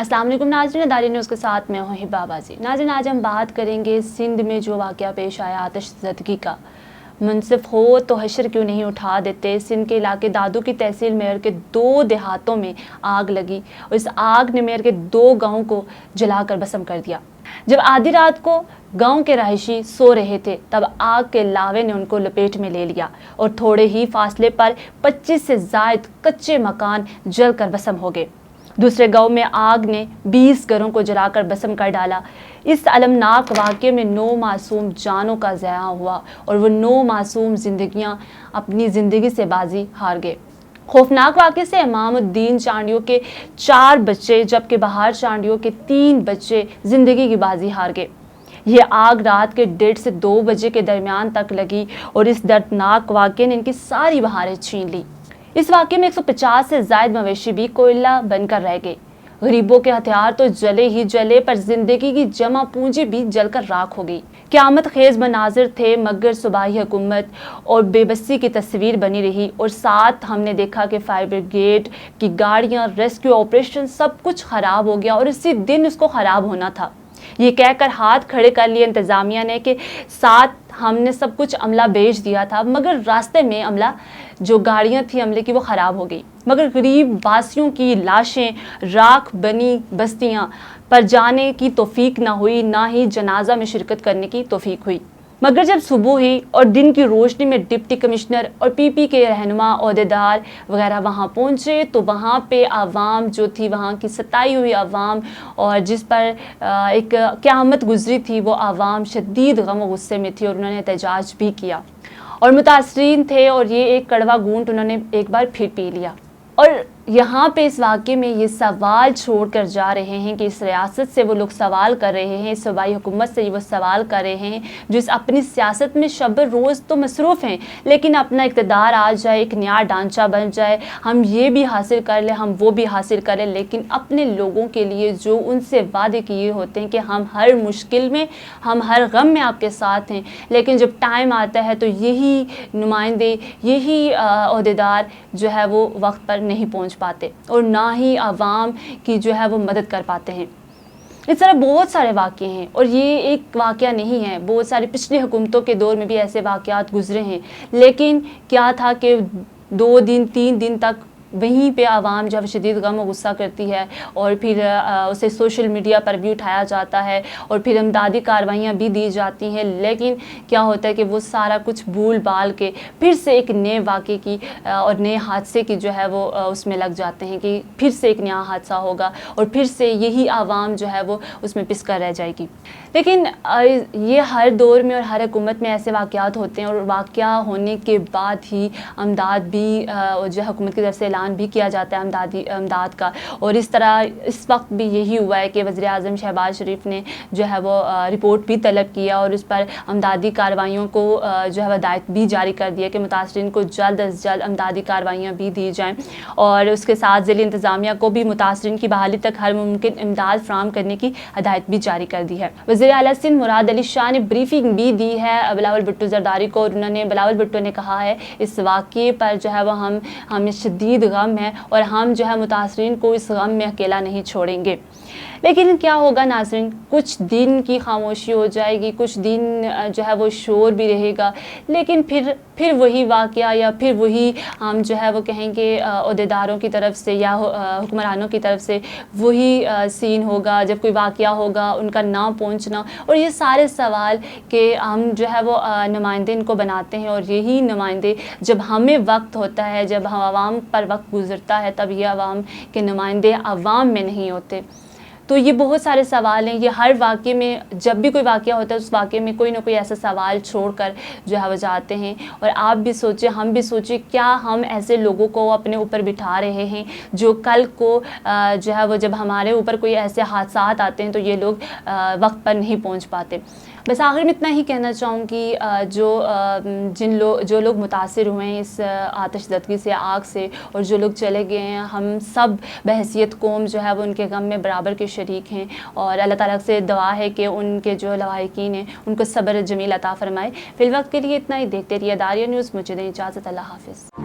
अस्सलाम वालेकुम नाज़रीन, दारी न्यूज़ के साथ मैं हूँ हिबा बाजी। नाज़रीन, आज हम बात करेंगे सिंध में जो वाक़या पेश आया आतिशज़दगी का। मुनसिफ हो तो हशर क्यों नहीं उठा देते। सिंध के इलाके दादू की तहसील मेयर के 2 देहातों में आग लगी और इस आग ने मेयर के 2 गाँव को जलाकर भस्म कर दिया। जब आधी रात को गांव के रहायशी सो रहे थे तब आग के लावे ने उनको लपेट में ले लिया और थोड़े ही फासले पर 25 से ज़ायद कच्चे मकान जलकर भस्म हो गए। दूसरे गांव में आग ने 20 घरों को जलाकर भस्म कर डाला। इस अलमनाक वाक़े में 9 मासूम जानों का ज़या हुआ और वो 9 मासूम जिंदगियां अपनी ज़िंदगी से बाजी हार गए। खौफनाक वाक़े से इमामुद्दीन चांडियों के 4 बच्चे जबकि बहार चांडियों के 3 बच्चे ज़िंदगी की बाजी हार गए। ये आग रात के 1:30 से 2 बजे के दरमियान तक लगी और इस दर्दनाक वाक़े ने इनकी सारी बहारें छीन ली। इस वाक़े में 150 से ज़ायद मवेशी भी कोयला बनकर रह गए। गरीबों के हथियार तो जले ही जले पर जिंदगी की जमा पूंजी भी जलकर राख हो गई। क़यामत खेज मनाजिर थे मगर सुबाही हुकूमत और बेबसी की तस्वीर बनी रही और साथ हमने देखा कि फायर ब्रिगेड की गाड़ियां, रेस्क्यू ऑपरेशन सब कुछ ख़राब हो गया और इसी दिन उसको ख़राब होना था। ये कहकर हाथ खड़े कर लिए इंतज़ामिया ने कि साथ हमने सब कुछ अमला भेज दिया था, मगर रास्ते में अमला जो गाड़ियां थी अमले की वो ख़राब हो गई। मगर गरीब वासियों की लाशें, राख बनी बस्तियां पर जाने की तौफीक ना हुई, ना ही जनाजा में शिरकत करने की तौफीक हुई। मगर जब सुबह हुई और दिन की रोशनी में डिप्टी कमिश्नर और पीपी के रहनुमा ओहदेदार वगैरह वहाँ पहुँचे तो वहाँ पे आवाम जो थी, वहाँ की सताई हुई आवाम और जिस पर एक क़यामत गुजरी थी, वो आवाम शदीद गम और गुस्से में थी और उन्होंने एहतजाज भी किया और मुतासरीन थे और ये एक कड़वा घूंट उन्होंने एक बार फिर पी लिया। और यहाँ पे इस वाक़े में ये सवाल छोड़ कर जा रहे हैं कि इस रियासत से वो लोग सवाल कर रहे हैं, इस सूबाई हुकूमत से वो सवाल कर रहे हैं जो इस अपनी सियासत में शब रोज़ तो मसरूफ़ हैं, लेकिन अपना इक़्तिदार आ जाए, एक नया ढांचा बन जाए, हम ये भी हासिल कर लें, हम वो भी हासिल करें, लेकिन अपने लोगों के लिए जो उनसे वादे किए होते हैं कि हम हर मुश्किल में, हम हर गम में आपके साथ हैं, लेकिन जब टाइम आता है तो यही नुमाइंदे, यही ओहदेदार जो है वो वक्त पर नहीं पहुँच पाते और ना ही आवाम की जो है वो मदद कर पाते हैं। इस तरह बहुत सारे वाक़े हैं और ये एक वाक़या नहीं है, बहुत सारी पिछली हुकूमतों के दौर में भी ऐसे वाक़यात गुजरे हैं, लेकिन क्या था कि 2 दिन 3 दिन तक वहीं पे आवाम जब शदीद गम और गुस्सा करती है और फिर उसे सोशल मीडिया पर भी उठाया जाता है और फिर इमदादी कार्रवाइयाँ भी दी जाती हैं, लेकिन क्या होता है कि वो सारा कुछ भूल भाल के फिर से एक नए वाक़े की और नए हादसे की जो है वो उसमें लग जाते हैं कि फिर से एक नया हादसा होगा और फिर से यही आवाम जो है वो उसमें पिस कर रह जाएगी। लेकिन ये हर दौर में और हर हुकूमत में ऐसे वाक़यात होते हैं और वाक़या होने के बाद ही अमदाद भी जो हुकूमत की तरफ से ऐलान भी किया जाता है अमदाद का। और इस तरह इस वक्त भी यही हुआ है कि वज़ीर आज़म शहबाज शरीफ ने जो है वो रिपोर्ट भी तलब किया और इस पर अमदादी कार्रवाइयों को जो है हिदायत भी जारी कर दिया कि मुतासरीन को जल्द अज़ जल्द अमदादी कार्रवाइयाँ भी दी जाएँ और उसके साथ ज़िली इंतज़ामिया को भी मुतासरीन की बहाली तक हर मुमकिन इमदाद फ़राहम करने की हिदायत भी जारी कर दी है। वज़ीर आला सिंध मुराद अली शाह ने ब्रीफिंग भी दी है बिलावल भुट्टो ज़रदारी को और उन्होंने बिलावल भुट्टो ने कहा है इस वाक़े पर जो है वो हमें शदीद गम है और हम जो है मुतासरीन को इस गम में अकेला नहीं छोड़ेंगे। लेकिन क्या होगा नाज़रीन, कुछ दिन की खामोशी हो जाएगी, कुछ दिन जो है वो शोर भी रहेगा, लेकिन फिर वही वाक़या या फिर वही हम जो है वो कहेंगे ओहदेदारों की तरफ से या हुक्मरानों की तरफ से वही सीन होगा जब कोई वाक़या होगा, उनका ना पहुंचना और ये सारे सवाल के हम जो है वो नुमाइंदे इनको बनाते हैं और यही नुमाइंदे जब हमें वक्त होता है, जब हम आवाम पर वक्त गुजरता है, तब ये आवाम के नुमाइंदे आवाम में नहीं होते। तो ये बहुत सारे सवाल हैं, ये हर वाक़े में जब भी कोई वाक़या होता है उस वाक़े में कोई ना कोई ऐसा सवाल छोड़कर जो है वो जाते हैं। और आप भी सोचें, हम भी सोचें, क्या हम ऐसे लोगों को अपने ऊपर बिठा रहे हैं जो कल को जो है वो जब हमारे ऊपर कोई ऐसे हादसात आते हैं तो ये लोग वक्त पर नहीं पहुँच पाते। बस आखिर में इतना ही कहना चाहूँगी जो लोग मुतासिर हुए हैं इस आतिशज़दगी से, आग से, और जो लोग चले गए हैं, हम सब बहैसियत कौम जो है वो उनके गम में बराबर के शरीक हैं और अल्लाह ताला से दुआ है कि उनके जो लवाहिकीन हैं उनको सब्र जमील अता फ़रमाए। फ़िलवक्त के लिए इतना ही। देखते रहिए दारिया न्यूज़। मुझे दें इजाज़त। अल्लाह हाफ़िज़।